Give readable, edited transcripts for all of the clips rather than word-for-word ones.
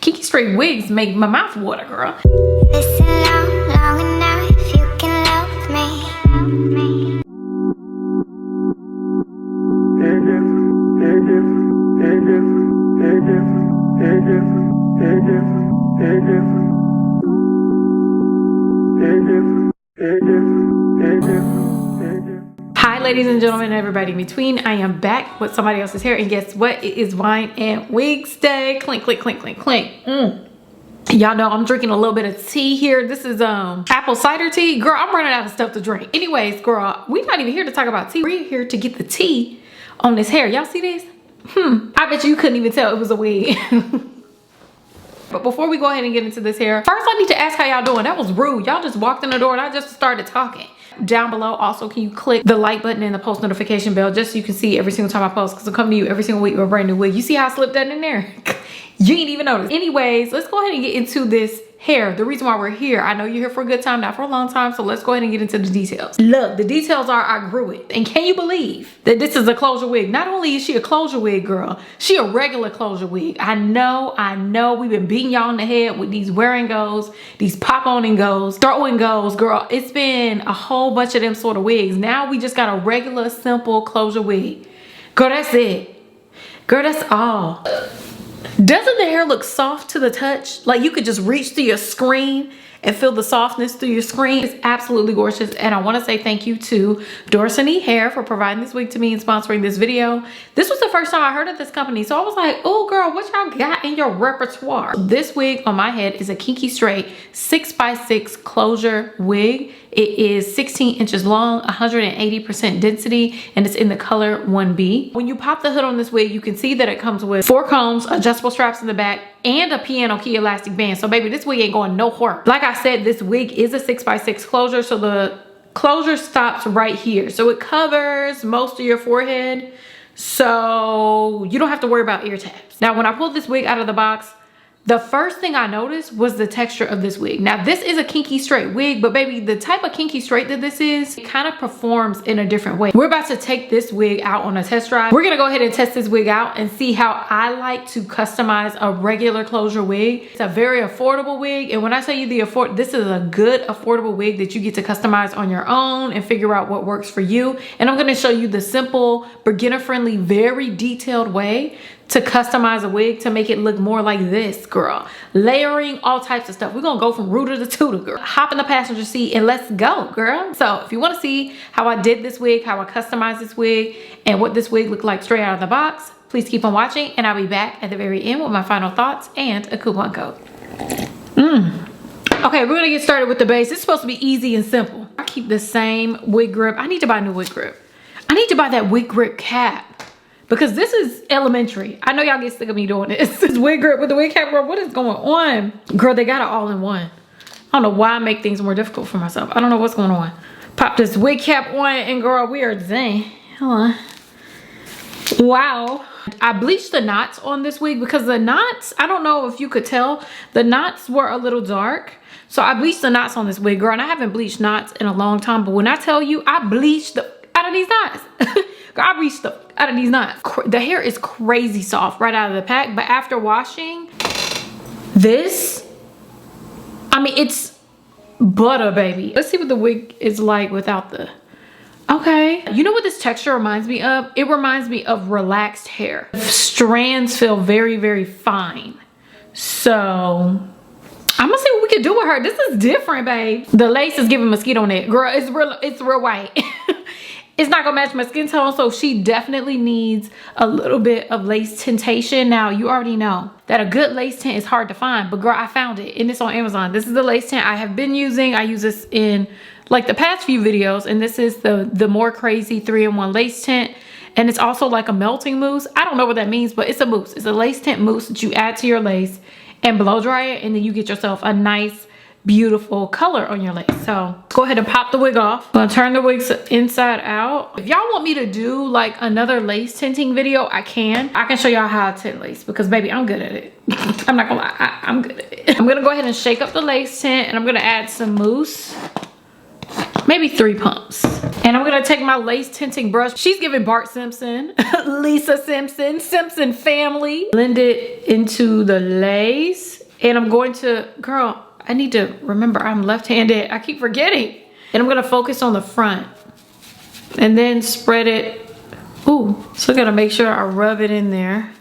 Kinky straight wigs make my mouth water, girl. Listen long enough, you can love me. Hi ladies and gentlemen and everybody in between. I am back with somebody else's hair, and guess what? It is wine and wigs day. Clink, clink, clink, clink, clink. Y'all know I'm drinking a little bit of tea here. This is apple cider tea. Girl, I'm running out of stuff to drink. Anyways, girl, we're not even here to talk about tea. We're here to get the tea on this hair. Y'all see this? I bet you couldn't even tell it was a wig. But before we go ahead and get into this hair, first I need to ask how y'all doing. That was rude. Y'all just walked in the door and I just started talking. Down below also, can you click the like button and the post notification bell just so you can see every single time I post, because I'm coming to you every single week with a brand new wig. You see how I slipped that in there? You ain't even noticed. Anyways, let's go ahead and get into this hair. The reason why we're here, I know you're here for a good time, not for a long time, so let's go ahead and get into the details. Look, the details are I grew it. And can you believe that this is a closure wig? Not only is she a closure wig, girl, she a regular closure wig. I know we've been beating y'all in the head with these wear and goes, these pop on and goes, throw and goes, girl. It's been a whole bunch of them sort of wigs. Now we just got a regular, simple closure wig. Girl, that's it. Girl, that's all. Doesn't the hair look soft to the touch? Like you could just reach through your screen and feel the softness through your screen. It's absolutely gorgeous. And I want to say thank you to Dorsanee Hair for providing this wig to me and sponsoring this video. This was the first time I heard of this company. So I was like, oh girl, what y'all got in your repertoire? This wig on my head is a Kinky straight 6x6 closure wig. It is 16 inches long, 180% density, and it's in the color 1B. When you pop the hood on this wig, you can see that it comes with 4 combs, adjustable straps in the back, and a piano key elastic band. So baby, this wig ain't going nowhere. Like I said, this wig is a 6x6 closure, so the closure stops right here. So it covers most of your forehead, so you don't have to worry about ear tabs. Now, when I pulled this wig out of the box, the first thing I noticed was the texture of this wig. Now, this is a Kinky straight wig, but baby, the type of Kinky straight that this is, it kind of performs in a different way. We're about to take this wig out on a test drive. We're gonna go ahead and test this wig out and see how I like to customize a regular closure wig. It's a very affordable wig, and when I tell you this is a good affordable wig that you get to customize on your own and figure out what works for you. And I'm gonna show you the simple, beginner-friendly, very detailed way to customize a wig to make it look more like this, girl. Layering, all types of stuff. We're gonna go from rooter to tutor, girl. Hop in the passenger seat and let's go, girl. So if you wanna see how I did this wig, how I customized this wig, and what this wig looked like straight out of the box, please keep on watching, and I'll be back at the very end with my final thoughts and a coupon code. Okay, we're gonna get started with the base. It's supposed to be easy and simple. I keep the same wig grip. I need to buy a new wig grip. I need to buy that wig grip cap, because this is elementary. I know y'all get sick of me doing this. This wig grip with the wig cap, girl. What is going on? Girl, they got it all in one. I don't know why I make things more difficult for myself. I don't know what's going on. Pop this wig cap on, and girl, we are dang. Hold on. Wow. I bleached the knots on this wig because the knots, I don't know if you could tell, the knots were a little dark. So I bleached the knots on this wig, girl, and I haven't bleached knots in a long time. But when I tell you, I bleached out of these knots. I reached out of these knots. The hair is crazy soft right out of the pack, but after washing this, I mean, it's butter, baby. Let's see what the wig is like without the, okay. You know what this texture reminds me of? It reminds me of relaxed hair. Strands feel very, very fine. So I'm gonna see what we can do with her. This is different, babe. The lace is giving mosquito net. Girl, it's real white. It's not gonna match my skin tone, so she definitely needs a little bit of lace tintation. Now, you already know that a good lace tint is hard to find, but girl, I found it, and it's on Amazon. This is the lace tint I have been using. I use this in like the past few videos, and this is the More Crazy 3-in-1 lace tint, and it's also like a melting mousse. I don't know what that means, but it's a mousse. It's a lace tint mousse that you add to your lace and blow dry it, and then you get yourself a nice, beautiful color on your lace. So go ahead and pop the wig off. I'm gonna turn the wigs inside out. If y'all want me to do like another lace tinting video, I can show y'all how I tint lace, because baby, I'm good at it. I'm not gonna lie, I'm good at it. I'm gonna go ahead and shake up the lace tint, and I'm gonna add some mousse. maybe 3 pumps. And I'm gonna take my lace tinting brush. She's giving Bart Simpson, Lisa Simpson, Simpson family. Blend it into the lace. And I'm going to, girl, I need to remember I'm left-handed. I keep forgetting. And I'm gonna focus on the front. And then spread it. Ooh, so I gotta make sure I rub it in there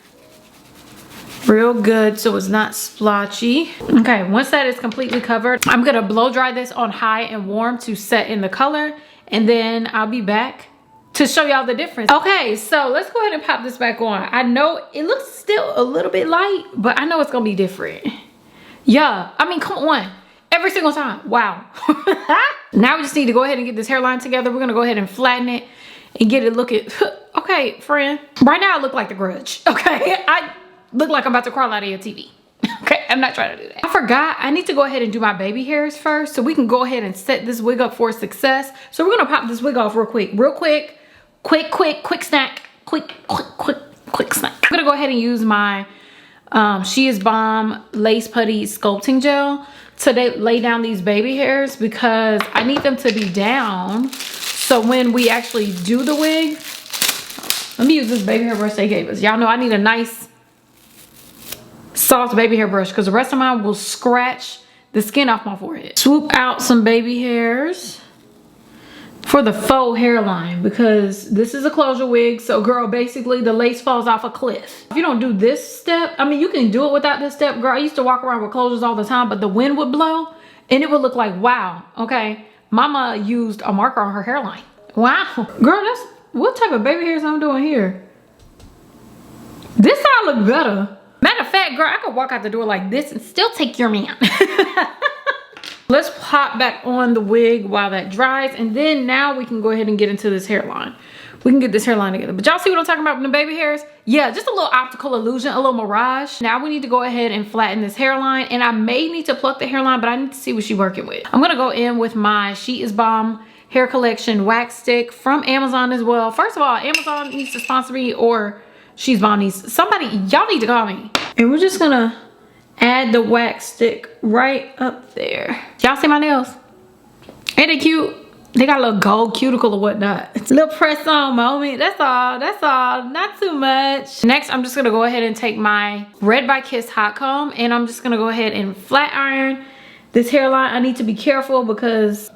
real good so it's not splotchy. Okay, once that is completely covered, I'm gonna blow dry this on high and warm to set in the color, and then I'll be back to show y'all the difference. Okay, so let's go ahead and pop this back on. I know it looks still a little bit light, but I know it's gonna be different. Yeah, I mean, come on. Every single time. Wow. Now we just need to go ahead and get this hairline together. We're gonna go ahead and flatten it and get it looking. Okay, friend. Right now I look like The Grudge. Okay, I look like I'm about to crawl out of your TV. Okay, I'm not trying to do that. I forgot, I need to go ahead and do my baby hairs first so we can go ahead and set this wig up for success. So we're gonna pop this wig off real quick. Quick snack. Quick snack. I'm gonna go ahead and use my She Is Bomb Lace Putty Sculpting Gel to lay down these baby hairs because I need them to be down. So when we actually do the wig, let me use this baby hair brush they gave us. Y'all know I need a nice soft baby hair brush because the rest of mine will scratch the skin off my forehead. Swoop out some baby hairs for the faux hairline because this is a closure wig. So girl, basically the lace falls off a cliff. If you don't do this step, I mean, you can do it without this step. Girl, I used to walk around with closures all the time, but the wind would blow and it would look like, wow, okay. Mama used a marker on her hairline. Wow. Girl, that's what type of baby hairs I'm doing here. This side look better. Matter of fact, girl, I could walk out the door like this and still take your man. Let's pop back on the wig while that dries. And then now we can go ahead and get into this hairline. We can get this hairline together. But y'all see what I'm talking about with the baby hairs? Yeah, just a little optical illusion, a little mirage. Now we need to go ahead and flatten this hairline. And I may need to pluck the hairline, but I need to see what she's working with. I'm gonna go in with my She Is Bomb Hair Collection wax stick from Amazon as well. First of all, Amazon needs to sponsor me, or She's Bomb needs, somebody, y'all need to call me. And we're just gonna add the wax stick right up there. Y'all see my nails? Ain't they cute? They got a little gold cuticle or whatnot. It's a little press on moment. That's all, not too much. Next, I'm just gonna go ahead and take my Red by Kiss hot comb and I'm just gonna go ahead and flat iron this hairline. I need to be careful because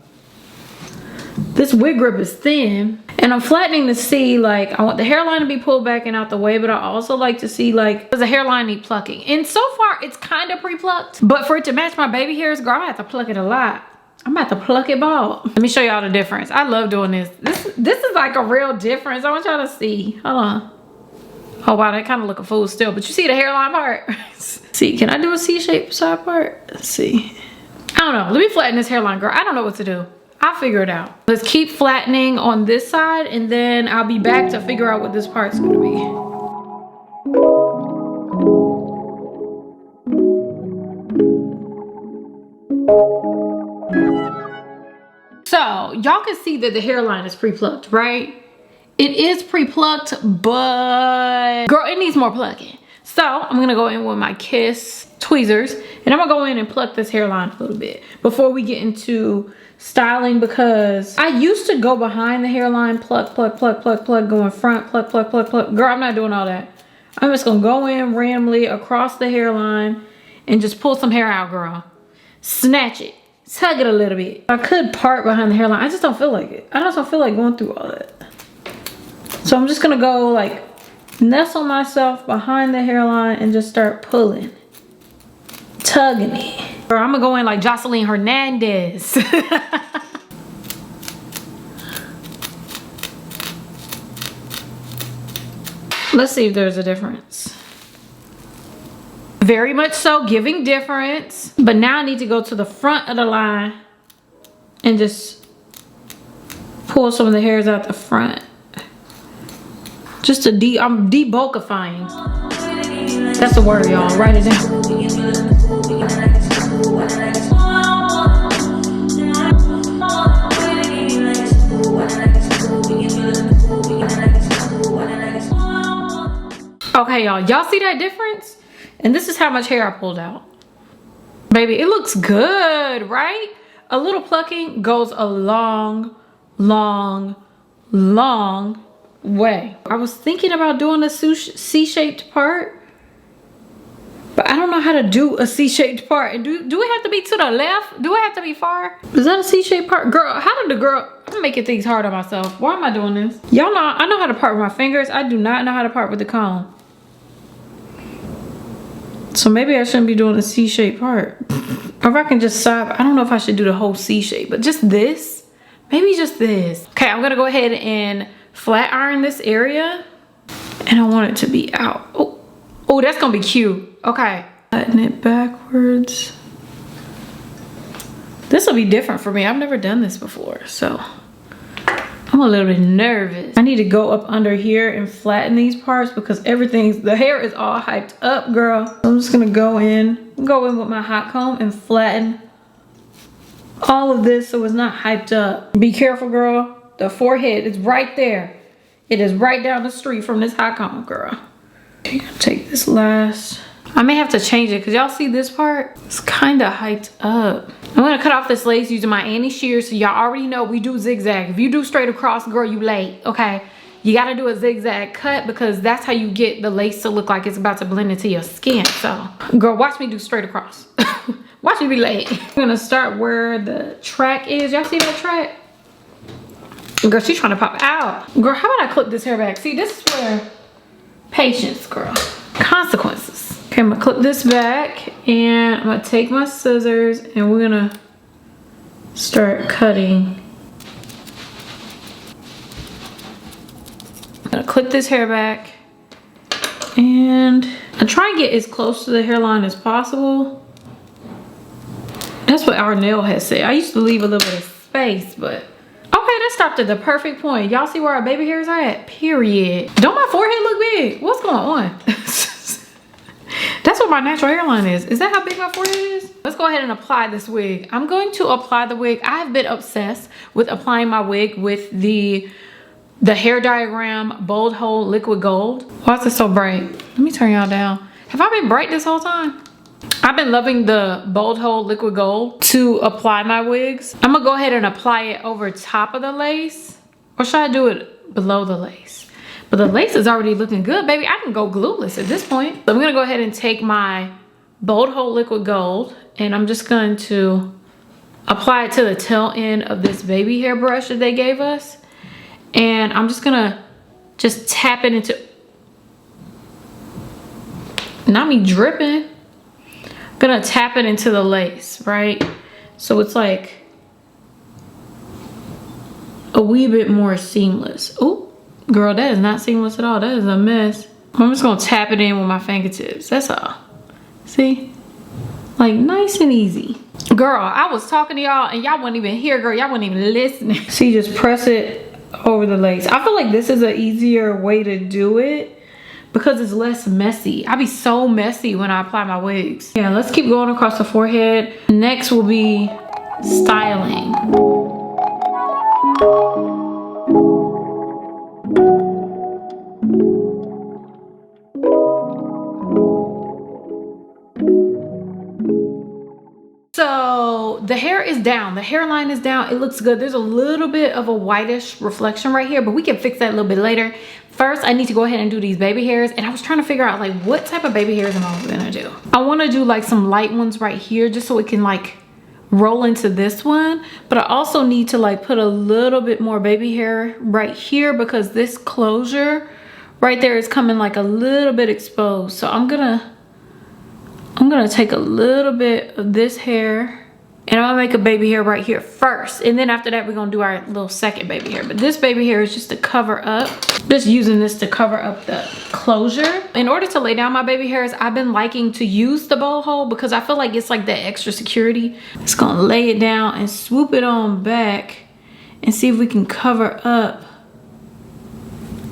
this wig grip is thin. And I'm flattening to see, like, I want the hairline to be pulled back and out the way, but I also like to see, like, does the hairline need plucking? And so far, it's kind of pre-plucked. But for it to match my baby hairs, girl, I have to pluck it a lot. I'm about to pluck it bald. Let me show y'all the difference. I love doing this. This is like a real difference. I want y'all to see. Hold on. Oh, wow, that kind of look a fool still. But you see the hairline part? See, can I do a C-shaped side part? Let's see. I don't know. Let me flatten this hairline, girl. I don't know what to do. I'll figure it out. Let's keep flattening on this side and then I'll be back to figure out what this part's gonna be. So y'all can see that the hairline is pre-plucked, right? It is pre-plucked, but girl, it needs more plucking. So I'm gonna go in with my Kiss tweezers and I'm gonna go in and pluck this hairline a little bit before we get into styling, because I used to go behind the hairline, pluck, going front, pluck. Girl, I'm not doing all that. I'm just gonna go in randomly across the hairline and just pull some hair out, girl. Snatch it, tug it a little bit. I could part behind the hairline. I just don't feel like it. I just don't feel like going through all that. So I'm just gonna go like nestle myself behind the hairline and just start pulling, tugging it. Or I'm gonna go in like Jocelyn Hernandez. Let's see if there's a difference. Very much so, giving difference. But now I need to go to the front of the line and just pull some of the hairs out the front. Just to I'm debulkifying. That's the word, y'all. Write it down. Okay, y'all see that difference? And this is how much hair I pulled out. Baby, it looks good, right? a little plucking goes a long, long, long way. I was thinking about doing a C-shaped part, but I don't know how to do a C-shaped part. And do it have to be to the left? Do it have to be far? Is that a C-shaped part? Girl, how did the girl, I'm making things hard on myself. Why am I doing this? Y'all know, I know how to part with my fingers. I do not know how to part with the comb. So maybe I shouldn't be doing a C-shaped part. Or if I can just stop, I don't know if I should do the whole C shape, but just this, maybe just this. Okay, I'm gonna go ahead and flat iron this area, and I want it to be out. Oh, that's gonna be cute. Okay, flatten it backwards. This will be different for me. I've never done this before, so I'm a little bit nervous. I need to go up under here and flatten these parts because the hair is all hyped up, girl. So I'm just gonna go in with my hot comb and flatten all of this so it's not hyped up. Be careful, girl. The forehead is right there. It is right down the street from this hot comb, girl. Okay, I'm gonna take this last. I may have to change it because y'all see this part? It's kind of hyped up. I'm gonna cut off this lace using my Annie shears. So y'all already know we do zigzag. If you do straight across, girl, you late, okay? You gotta do a zigzag cut because that's how you get the lace to look like it's about to blend into your skin. So, girl, watch me do straight across. Watch me be late. I'm gonna start where the track is. Y'all see that track? Girl, she's trying to pop out. Girl, how about I clip this hair back? See, this is where patience, girl. Consequences. Okay, I'm gonna clip this back and I'm gonna take my scissors and we're gonna start cutting. I'm gonna clip this hair back and I try and get as close to the hairline as possible. That's what our nail has said. I used to leave a little bit of space, but okay, that stopped at the perfect point. Y'all see where our baby hairs are at? Period. Don't my forehead look big? What's going on? That's what my natural hairline is. Is that how big my forehead is? Let's go ahead and apply this wig. I'm going to apply the wig. I've been obsessed with applying my wig with the Hair Diagram Bold Hold Liquid Gold. Why is it so bright? Let me turn y'all down. Have I been bright this whole time? I've been loving the Bold Hold Liquid Gold to apply my wigs. I'm gonna go ahead and apply it over top of the lace. Or should I do it below the lace? But the lace is already looking good, baby. I can go glueless at this point. So I'm gonna go ahead and take my Bold Hold Liquid Gold and I'm just going to apply it to the tail end of this baby hair brush that they gave us. And I'm just gonna tap it into, not me dripping. I'm gonna tap it into the lace, right? So it's like a wee bit more seamless. Oh, girl, that is not seamless at all. That is a mess. I'm just gonna tap it in with my fingertips. That's all. See? Like nice and easy. Girl, I was talking to y'all and y'all weren't even here, girl. Y'all weren't even listening. See, just press it over the lace. I feel like this is an easier way to do it because it's less messy. I be so messy when I apply my wigs. Yeah, let's keep going across the forehead. Next will be styling. So the hair is down, the hairline is down, it looks good. There's a little bit of a whitish reflection right here, but we can fix that a little bit later. First, I need to go ahead and do these baby hairs, and I was trying to figure out like what type of baby hairs am I gonna do. I wanna do like some light ones right here just so it can like roll into this one, but I also need to like put a little bit more baby hair right here because this closure right there is coming like a little bit exposed. So I'm gonna take a little bit of this hair and I'm gonna make a baby hair right here first. And then after that, we're gonna do our little second baby hair. But this baby hair is just to cover up, just using this to cover up the closure. In order to lay down my baby hairs, I've been liking to use the bow hold because I feel like it's like that extra security. Just gonna lay it down and swoop it on back and see if we can cover up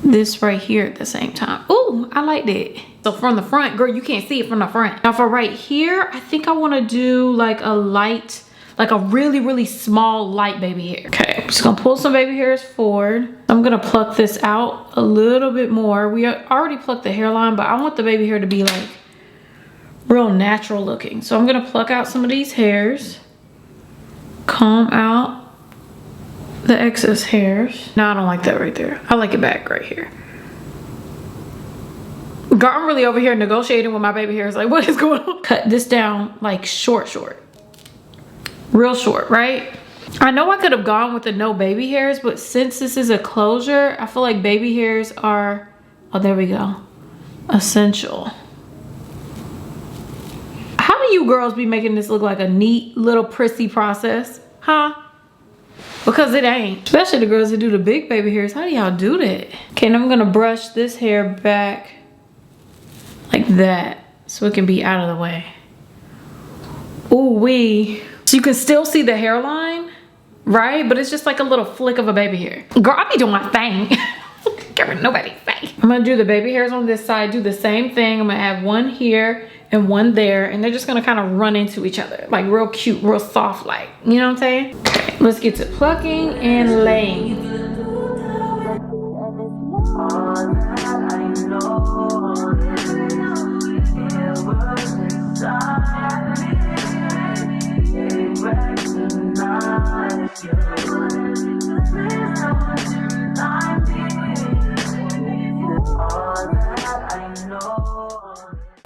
this right here at the same time. Ooh, I like that. So from the front, girl, you can't see it from the front. Now for right here, I think I want to do like a light, like a really, really small light baby hair. Okay, I'm just gonna pull some baby hairs forward. I'm gonna pluck this out a little bit more. We already plucked the hairline, but I want the baby hair to be like real natural looking. So I'm gonna pluck out some of these hairs. comb out the excess hairs. No, I don't like that right there. I like it back right here. Girl, I'm really over here negotiating with my baby hairs. Like, what is going on? Cut this down like short. Real short, right? I know I could have gone with the no baby hairs, but since this is a closure, I feel like baby hairs are, oh, there we go, essential. How do you girls be making this look like a neat little prissy process? Huh? Because it ain't. Especially the girls that do the big baby hairs. How do y'all do that? Okay, and I'm gonna brush this hair back like that so it can be out of the way. Ooh wee. So you can still see the hairline, right? But it's just like a little flick of a baby hair. Girl, I be doing my thing. Giving nobody thing. I'm gonna do the baby hairs on this side, do the same thing. I'm gonna add one here and one there, and they're just gonna kind of run into each other. Like real cute, real soft like. You know what I'm saying? Okay, let's get to plucking and laying.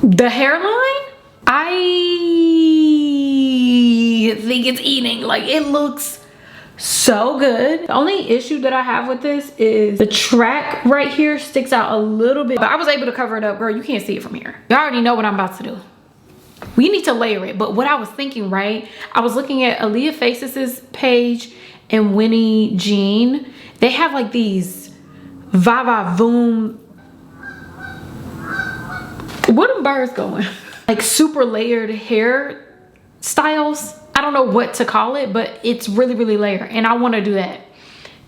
The hairline, I think it's eating. Like, it looks so good. The only issue that I have with this is the track right here sticks out a little bit, but I was able to cover it up. Girl, you can't see it from here. Y'all already know what I'm about to do. We need to layer it. But what I was thinking, right, I was looking at Aaliyah Faces' page and Winnie Jean. They have like these va-va-voom, what are birds going? Like super layered hair styles. I don't know what to call it, but it's really layered, and I want to do that.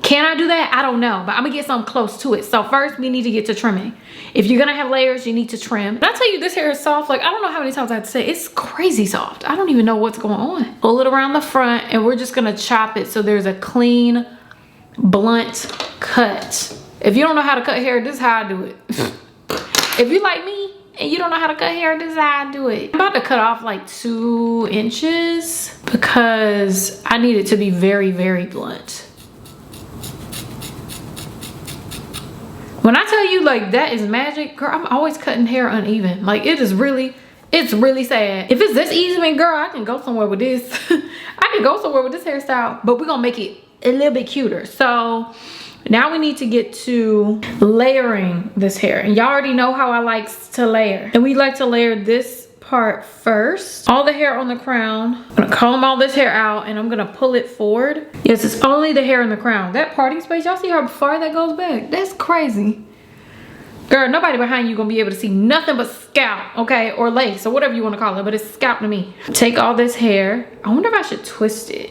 Can I do that? I don't know, but I'm gonna get something close to it. So first we need to get to trimming. If you're gonna have layers, you need to trim. Did I tell you this hair is soft? Like, I don't know how many times I have to say it. It's crazy soft. I don't even know what's going on. Pull it around the front, and we're just gonna chop it so there's a clean, blunt cut. If you don't know how to cut hair, this is how I do it. If you like me and you don't know how to cut hair, this is how I do it. I'm about to cut off like 2 inches because I need it to be very blunt. When I tell you like that is magic, girl, I'm always cutting hair uneven. Like, it's really sad. If it's this easy, man, girl, I can go somewhere with this. I can go somewhere with this hairstyle, but we're gonna make it a little bit cuter. So now we need to get to layering this hair. And y'all already know how I like to layer. And we like to layer this part first. All the hair on the crown. I'm gonna comb all this hair out and I'm gonna pull it forward. Yes, it's only the hair in the crown. That parting space, y'all see how far that goes back? That's crazy. Girl, nobody behind you gonna be able to see nothing but scalp, okay? Or lace, or whatever you wanna call it, but it's scalp to me. Take all this hair. I wonder if I should twist it.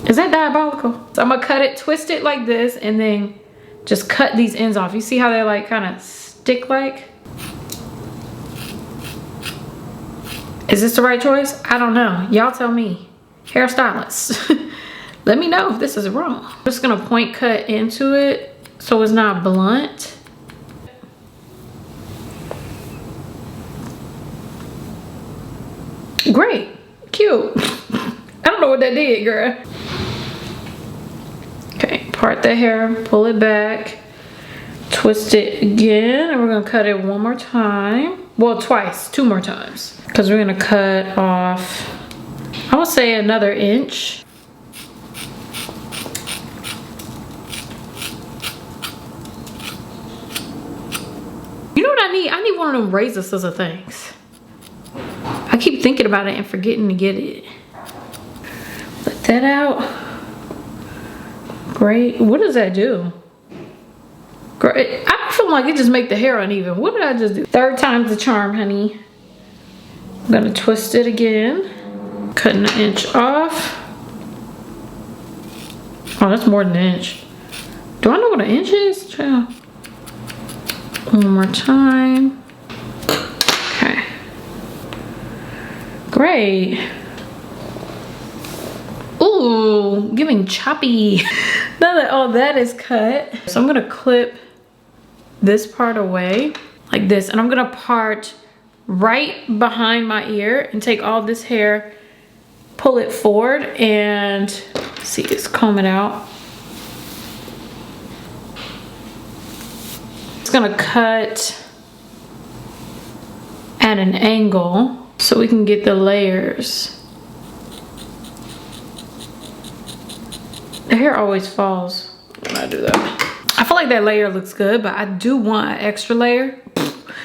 Is that diabolical? So I'm gonna cut it, twist it like this, and then just cut these ends off. You see how they're like kind of stick like? Is this the right choice? I don't know. Y'all tell me. Hairstylists. Let me know if this is wrong. I'm just gonna point cut into it so it's not blunt. Great. Cute. I don't know what that did, girl. Okay, part the hair, pull it back, twist it again, and we're gonna cut it one more time. Well, twice, 2 more times. Because we're gonna cut off, I would say another inch. You know what I need? I need one of them razor scissor things. I keep thinking about it and forgetting to get it. Let that out. Great. What does that do? Great. I feel like it just make the hair uneven. What did I just do? 3rd time's the charm, honey. I'm gonna twist it again. Cutting an inch off. Oh, that's more than an inch. Do I know what an inch is? Child. One more time. Okay. Great. Ooh, giving choppy. Now that all that is cut, so I'm gonna clip this part away like this, and I'm gonna part right behind my ear and take all this hair, pull it forward and see, just comb it out. It's gonna cut at an angle so we can get the layers. The hair always falls when I do that. I feel like that layer looks good, but I do want an extra layer.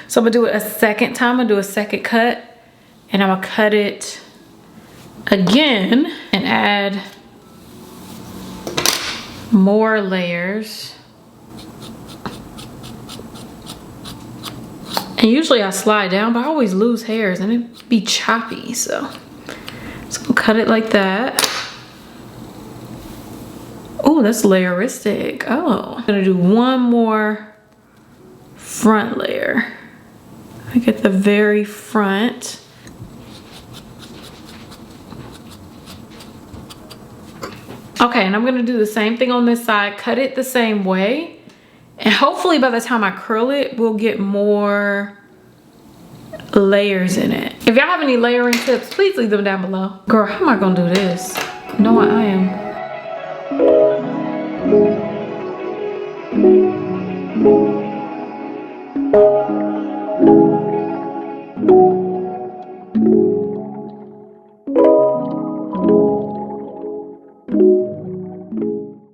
So I'm gonna do it a second time. I'm gonna do a second cut, and I'm gonna cut it again and add more layers. And usually I slide down, but I always lose hairs and it be choppy. So I'm gonna cut it like that. Oh, that's layeristic. Oh, I'm gonna do one more front layer. I get the very front. Okay, and I'm gonna do the same thing on this side, cut it the same way. And hopefully by the time I curl it, we'll get more layers in it. If y'all have any layering tips, please leave them down below. Girl, how am I gonna do this? You know what I am.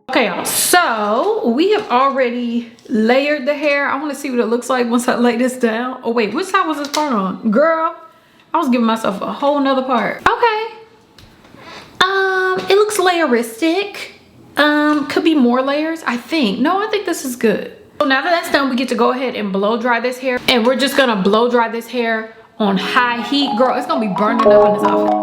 Okay, y'all, so we have already layered the hair. I want to see what it looks like once I lay this down. Oh wait, which side was this part on? Girl, I was giving myself a whole nother part. Okay. It looks layeristic. Could be more layers, I think. No, I think this is good. So now that that's done, we get to go ahead and blow dry this hair. And we're just gonna blow dry this hair on high heat. Girl, it's gonna be burning up in this outfit.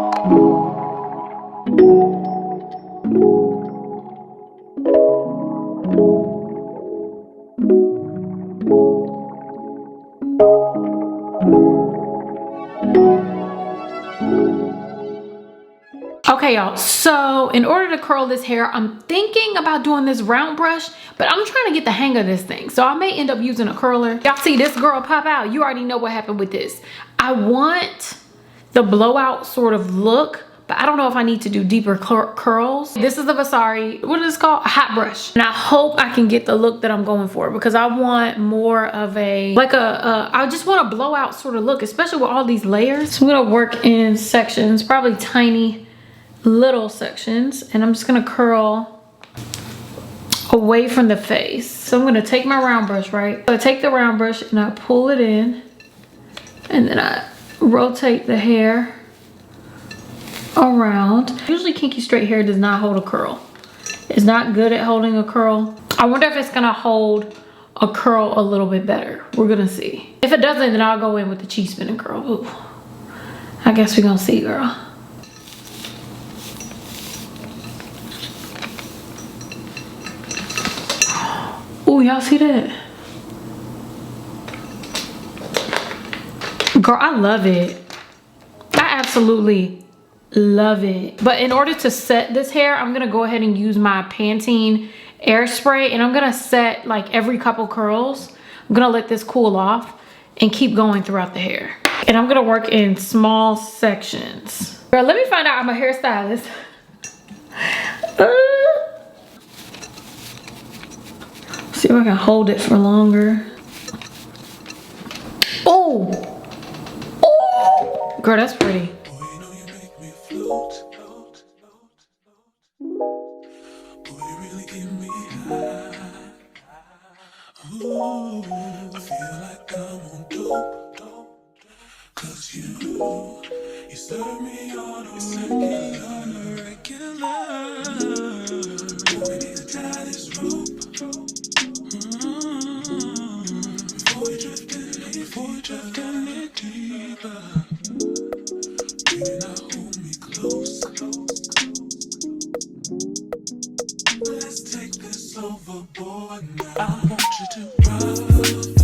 Okay, y'all, so in order to curl this hair, I'm thinking about doing this round brush, but I'm trying to get the hang of this thing. So I may end up using a curler. Y'all see this girl pop out? You already know what happened with this. I want the blowout sort of look, but I don't know if I need to do deeper curls. This is the Vasari, what is this called? A hot brush. And I hope I can get the look that I'm going for, because I want more of a, like I just want a blowout sort of look, especially with all these layers. So I'm gonna work in sections, probably tiny little sections, and I'm just gonna curl away from the face. So I'm gonna take my round brush, right? So I take the round brush and I pull it in, and then I rotate the hair around. Usually kinky straight hair does not hold a curl. It's not good at holding a curl. I wonder if it's gonna hold a curl a little bit better. We're gonna see. If it doesn't, then I'll go in with the cheese spinning curl. Ooh. I guess we're gonna see, girl. Oh, y'all see that? Girl, I love it. I absolutely love it. But in order to set this hair, I'm gonna go ahead and use my Pantene air spray, and I'm gonna set like every couple curls. I'm gonna let this cool off and keep going throughout the hair. And I'm gonna work in small sections. Girl, let me find out I'm a hairstylist. See if I can hold it for longer. Oh! Oh! Girl, that's pretty. You serve me on a regular. We need to tie this rope. Before we drift any deeper, baby, now hold me close. Let's take this overboard now. I want you to rock the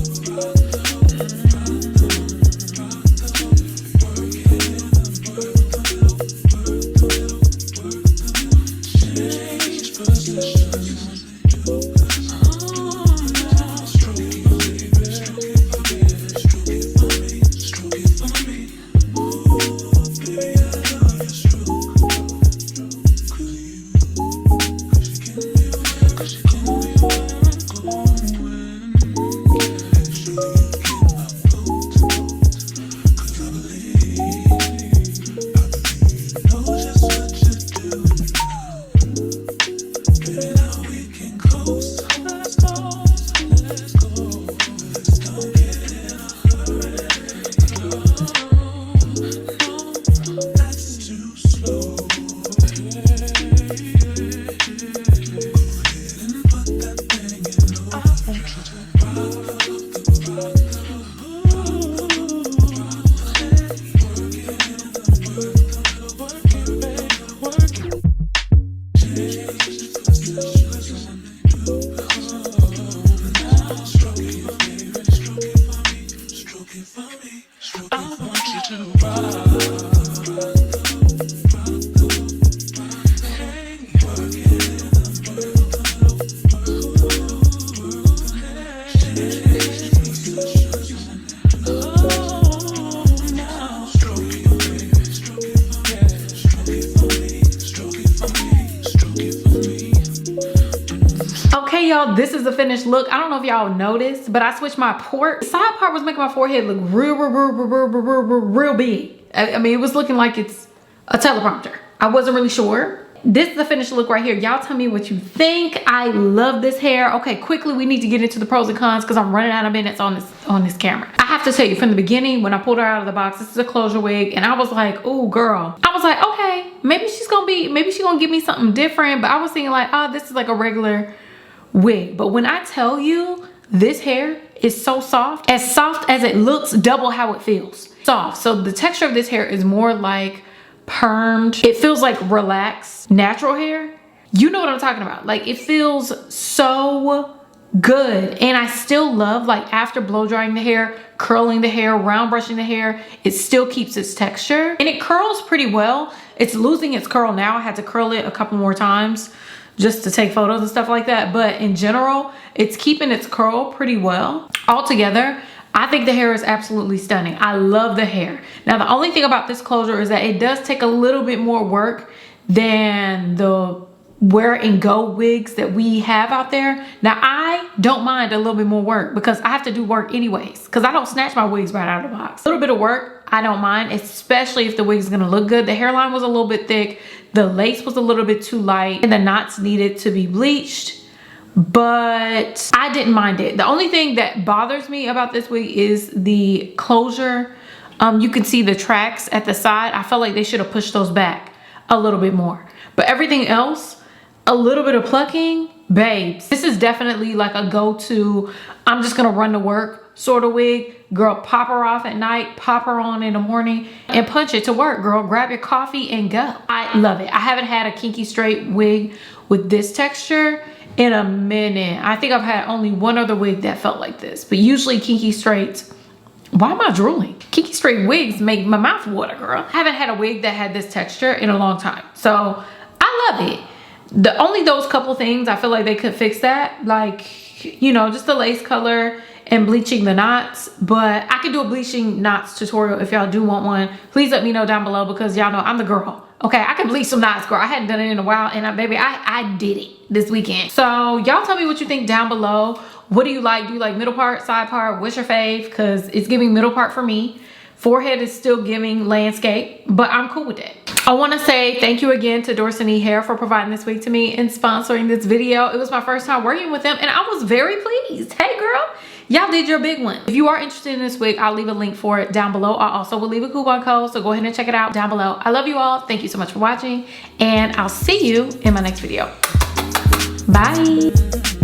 Okay, y'all, this is the finished look. I don't know if y'all noticed, but I switched my port. The side part was making my forehead look real big. I mean, it was looking like it's a teleprompter. I wasn't really sure. This is the finished look right here. Y'all tell me what you think. I love this hair. Okay, quickly, we need to get into the pros and cons because I'm running out of minutes on this camera. I have to tell you, from the beginning, when I pulled her out of the box, this is a closure wig, and I was like, oh, girl. I was like, okay, maybe she's gonna give me something different, but I was thinking like, oh, this is like a regular wig. But when I tell you, this hair is so soft as it looks, double how it feels. Soft. So the texture of this hair is more like permed. It feels like relaxed, natural hair. You know what I'm talking about. Like, it feels so good. And I still love, like, after blow drying the hair, curling the hair, round brushing the hair, it still keeps its texture. And it curls pretty well. It's losing its curl now. I had to curl it a couple more times just to take photos and stuff like that. But in general, it's keeping its curl pretty well. Altogether, I think the hair is absolutely stunning. I love the hair. Now, the only thing about this closure is that it does take a little bit more work than the wear and go wigs that we have out there. Now, I don't mind a little bit more work because I have to do work anyways, because I don't snatch my wigs right out of the box. A little bit of work, I don't mind, especially if the wig is gonna look good. The hairline was a little bit thick, the lace was a little bit too light, and the knots needed to be bleached, but I didn't mind it. The only thing that bothers me about this wig is the closure. You can see the tracks at the side. I felt like they should have pushed those back a little bit more, but everything else, a little bit of plucking, babes. This is definitely like a go-to, I'm just gonna run to work sort of wig. Girl, pop her off at night, pop her on in the morning, and punch it to work, girl. Grab your coffee and go. I love it. I haven't had a kinky straight wig with this texture in a minute. I think I've had only one other wig that felt like this, but usually kinky straights, why am I drooling? Kinky straight wigs make my mouth water, girl. I haven't had a wig that had this texture in a long time, so I love it. Only those couple things, I feel like they could fix that, like, you know, just the lace color and bleaching the knots. But I could do a bleaching knots tutorial if y'all do want one. Please let me know down below, because y'all know I'm the girl. Okay, I can bleach some knots, girl. I hadn't done it in a while, and baby, I did it this weekend. So y'all tell me what you think down below. What do you like? Do you like middle part, side part? What's your fave? Because it's giving middle part for me. Forehead is still giving landscape, but I'm cool with it. I want to say thank you again to Dorsanee Hair for providing this wig to me and sponsoring this video. It was my first time working with them, and I was very pleased. Hey, girl, y'all did your big one. If you are interested in this wig, I'll leave a link for it down below. I also will leave a coupon code, so go ahead and check it out down below. I love you all. Thank you so much for watching, and I'll see you in my next video. Bye.